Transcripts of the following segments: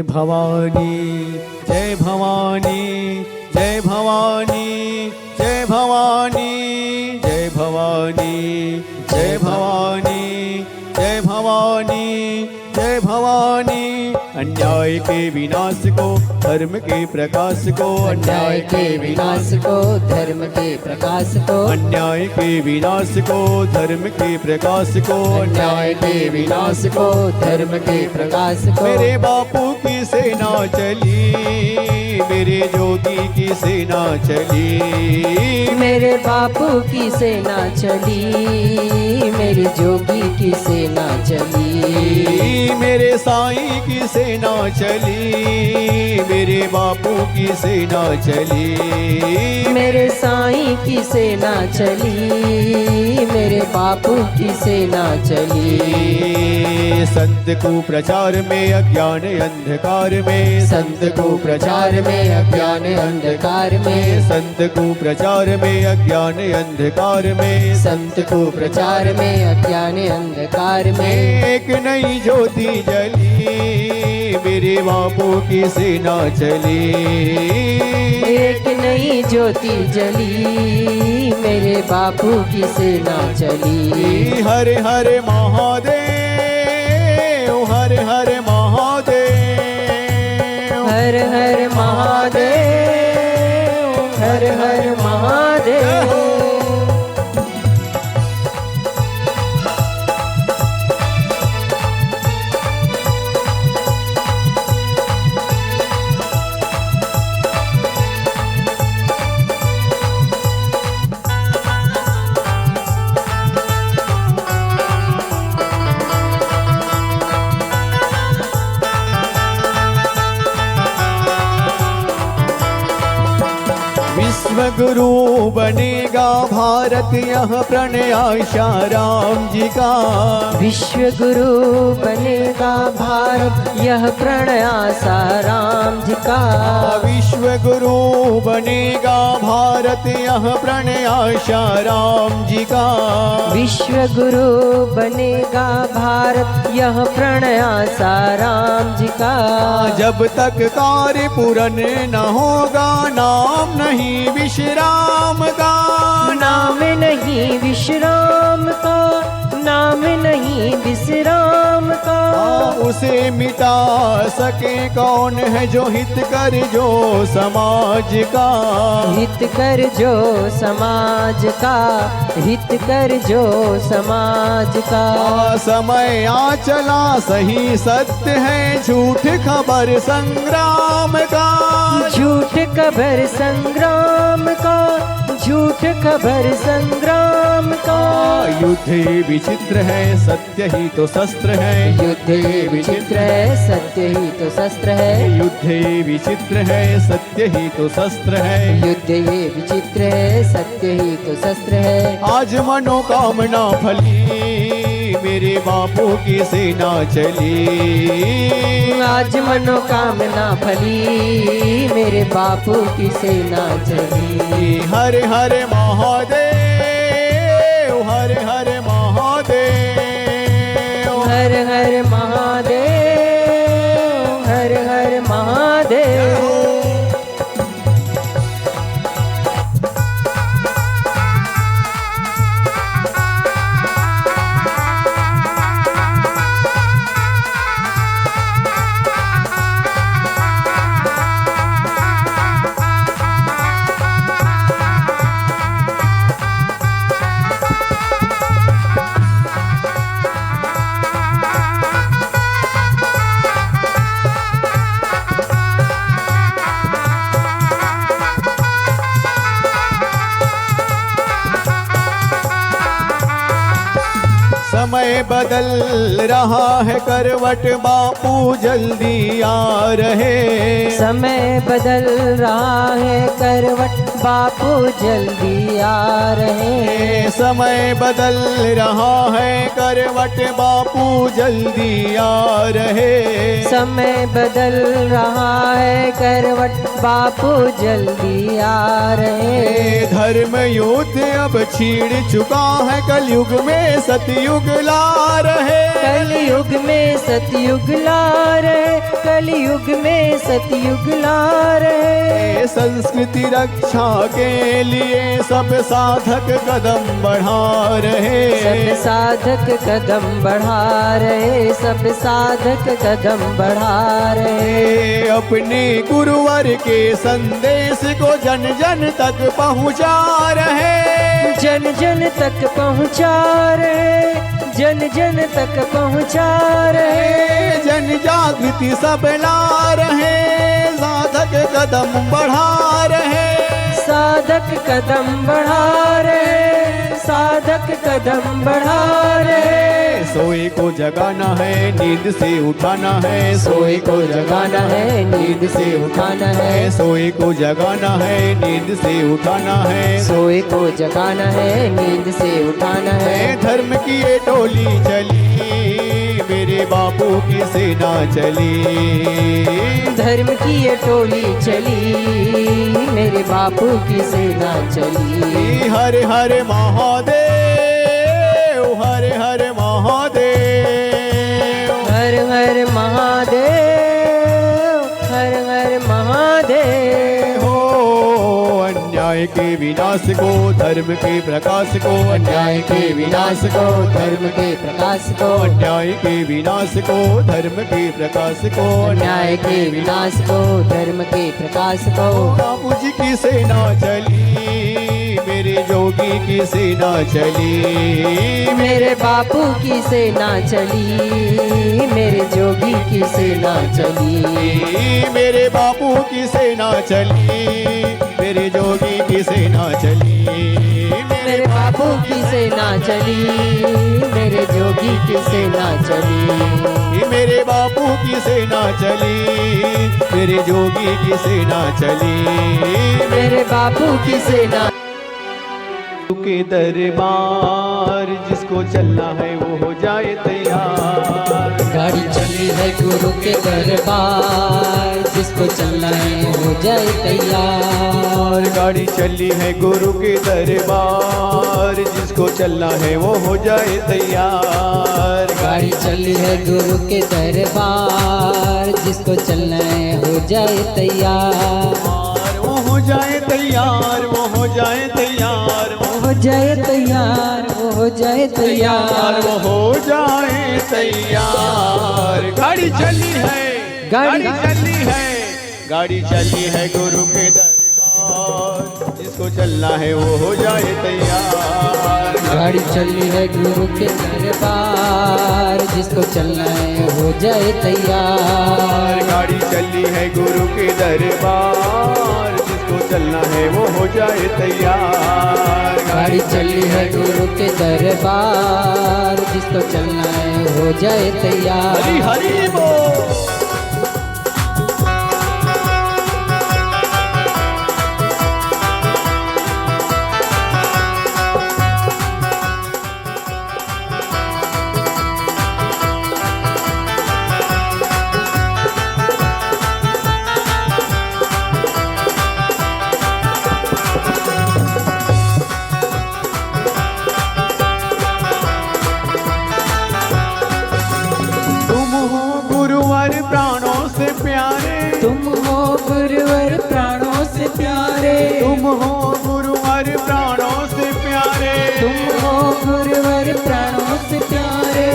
जय भवानी जय भवानी जय भवानी जय भवानी जय भवानी जय भवानी जय भवानी जय भवानी। अन्याय के विनाश को धर्म के प्रकाश को, अन्याय के विनाश को धर्म के प्रकाश को, अन्याय के विनाश को धर्म के प्रकाश को, अन्याय के विनाश को धर्म के प्रकाश को। मेरे बापू की सेना चली, मेरे जोगी की सेना चली, मेरे बापू की सेना चली, मेरे जोगी की सेना चली, मेरे साईं की सेना चली, मेरे बापू की सेना चली, मेरे साईं की सेना चली, मेरे बापू की सेना चली। संत को प्रचार में अज्ञान अंधकार में, संत को प्रचार में अज्ञान अंधकार में, संत को प्रचार में अज्ञान अंधकार में, संत को प्रचार में अज्ञान अंधकार में। एक नई ज्योति जली, मेरे बापू की सेना चली, एक नई ज्योति जली, मेरे बापू की सेना चली। हर हर महादेव, हर हर महादेव, हर हर महादेव, हर हर महादेव। विश्व गुरु बनेगा भारत, यह प्रणय आशा राम जी का। विश्व गुरु बनेगा भारत, यह प्रणय आशा राम जी का। विश्व गुरु बनेगा भारत, यह प्रणय आशा राम जी का। विश्व गुरु बनेगा भारत, यह प्रणय आशा राम जी का। जब तक कार्य पूर्ण न होगा, नाम नहीं विश्राम का, नाम नहीं विश्राम का, नाम नहीं विश्राम का। उसे मिटा सके कौन है जो हित कर जो समाज का, हित कर जो समाज का, हित कर जो समाज का। समय आ चला सही सत्य है, झूठ खबर संग्राम का, झूठ खबर संग्राम का, झूठ खबर संग्राम का। युद्ध विचित्र है, सत्य ही तो शस्त्र है, युद्ध विचित्र है, सत्य ही तो शस्त्र है, युद्ध विचित्र है, सत्य ही तो शस्त्र है, युद्ध ये विचित्र है, सत्य ही तो शस्त्र है। आज मनोकामना फली, मेरे बापू की सेना चली, आज मनोकामना फली, मेरे बापू की सेना चली। हर हर महादेव, हर हर महादेव, हर हर महादेव, हर हर महादेव। समय बदल रहा है, करवट बापू जल्दी आ रहे। समय बदल रहा है, करवट बापू जल्दी आ रहे। समय बदल रहा है, करवट बापू जल्दी आ रहे। समय बदल रहा है, करवट बापू जल्दी आ रहे। धर्म युद्ध अब छिड़ चुका है, कलयुग में सतयुग ला रहे। कलयुग में सतयुग ला रहे, कलयुग में सतयुग ला रहे। संस्कृति रक्षा के लिए सब साधक कदम बढ़ा रहे। सब साधक कदम बढ़ा रहे, सब साधक कदम बढ़ा रहे। अपने गुरुवर के संदेश को जन जन तक पहुँचा रहे। जन जन तक पहुँचा रहे, जन जन तक पहुँचा रहे। जन जागृति सब ला रहे, साधक कदम बढ़ा रहे। साधक कदम बढ़ा रहे, साधक कदम बढ़ा रहे। सोए को जगाना है, नींद से उठाना है। सोए को जगाना है, नींद से उठाना है। सोए को जगाना है, नींद से उठाना है। सोए को जगाना है, नींद से उठाना है। धर्म की ये टोली चली, मेरे बापू की सेना चली। धर्म की ये टोली चली, मेरे बापू की सेना चली। हर हर महादेव, हर हर महादेव, हर हर महादेव, हर हर महादेव। हो अन्याय के विनाश को, धर्म के प्रकाश को। अन्याय के विनाश को, धर्म के प्रकाश को। अन्याय के विनाश को, धर्म के प्रकाश को। न्याय के विनाश को, धर्म के प्रकाश को। बापू जी की सेना चली, मेरे जोगी की सेना चली। मेरे बापू की सेना चली, मेरे जोगी की सेना चली। मेरे बापू की सेना चली, मेरे जोगी की सेना चली। मेरे बापू की सेना चली, मेरे जोगी की सेना चली। मेरे बापू की सेना चली, मेरे जोगी की सेना चली। मेरे बापू की सेना के दरबार जिसको चलना है वो हो जाए तैयार। गाड़ी चली है गुरु के दरबार, जिसको चलना है हो जाए तैयार। गाड़ी चली है गुरु के दरबार, जिसको चलना है वो हो जाए तैयार। गाड़ी चली है गुरु के दरबार, जिसको चलना है हो जाए तैयार। वो हो जाए तैयार, वो हो जाए तैयार, वो हो जाए तैयार, वो हो जाए तैयार, वो हो जाए तैयार। गाड़ी चली है, गाड़ी चली है, गाड़ी चली है गुरु के दरबार, जिसको चलना है वो हो जाए तैयार। गाड़ी चली है गुरु के दरबार, जिसको चलना है हो जाए तैयार। गाड़ी चली है गुरु के दरबार, जिसको चलना है वो हो जाए तैयार। गाड़ी चली है गुरु के दरबार, जिसको चलना है हो जाए तैयार। हरी हरी बोल। प्राणों से प्यारे, तुम हो गुरुवर प्राणों से प्यारे, तुम हो गुरुवर प्राणों से प्यारे, तुम हो गुरुवर प्राणों से प्यारे।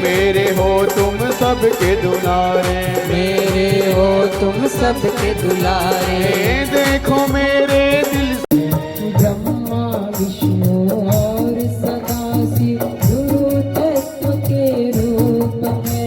मेरे हो तुम सबके दुलारे, मेरे हो तुम सबके दुलारे। देखो मेरे दिल ब्रह्मा विष्णु और सदाशिव गुरु तत्व के रूप में।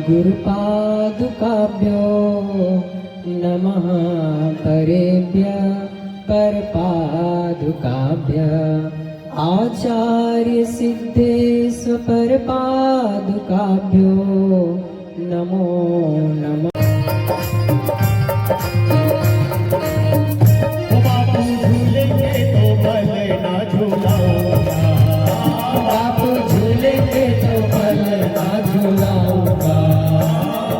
गुरुपादुकाभ्यो नमः परेभ्यः परपादुकाभ्यः आचार्य सिद्धेश्वर परपादुकाभ्यो नमो नमः। बापू झूलेंगे तो भले ना झूलाऊंगा, बापू झूलेंगे तो भले ना झूलाऊंगा,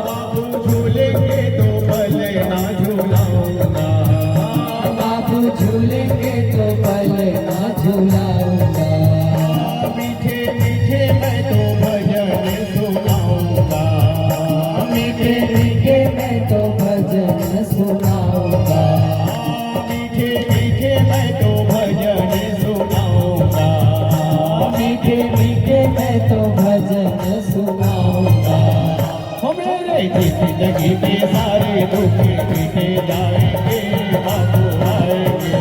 बापू झूलेंगे तो भले ना झूलाऊंगा, बापू झूलेंगे तो भले ना झूलाऊंगा। मीठे मीठे मैं तो भजन सुनाऊंगा, मीठे मीठे मैं तो भजन सुनाऊंगा, मीठे मीठे मैं तो भजन सुनाऊंगा, मीठे मीठे मैं तो भजन सुनाऊंगा। हो मेरे जिंदगी में सारे दुख मिटे जाएंगे, बापू आएंगे,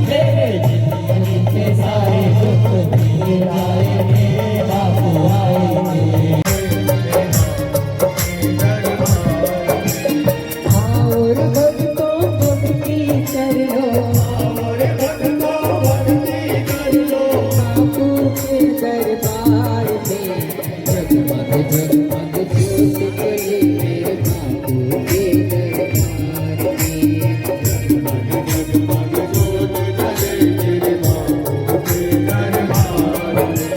मेरे जिंदगी के सारे दुख मिट जाएंगे, बापू आएंगे। और भक्तों भक्ति कर लो, और भक्तों भक्ति कर लो, बापू के दरबार में जगमग जगमग ज्योत जले मेरे बापू के दरबार में। जगमग ज्योत जले मेरे बापू के दरबार में।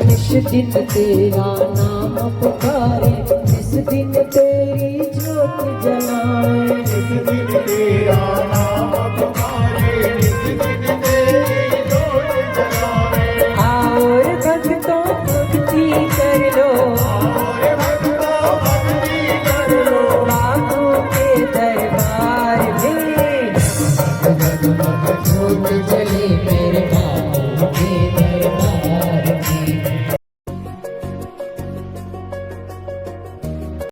जिस दिन तेरा नाम पुकारे, जिस दिन तेरी ज्योत जलाए, जिस दिन तेरा नाम पुकारे, जिस दिन तेरी ज्योत जलाए, और भक्तों भक्ति कर लो, और भक्तों भक्ति कर लो, बापू के दरबार में जगमग ज्योत जले मेरे बापू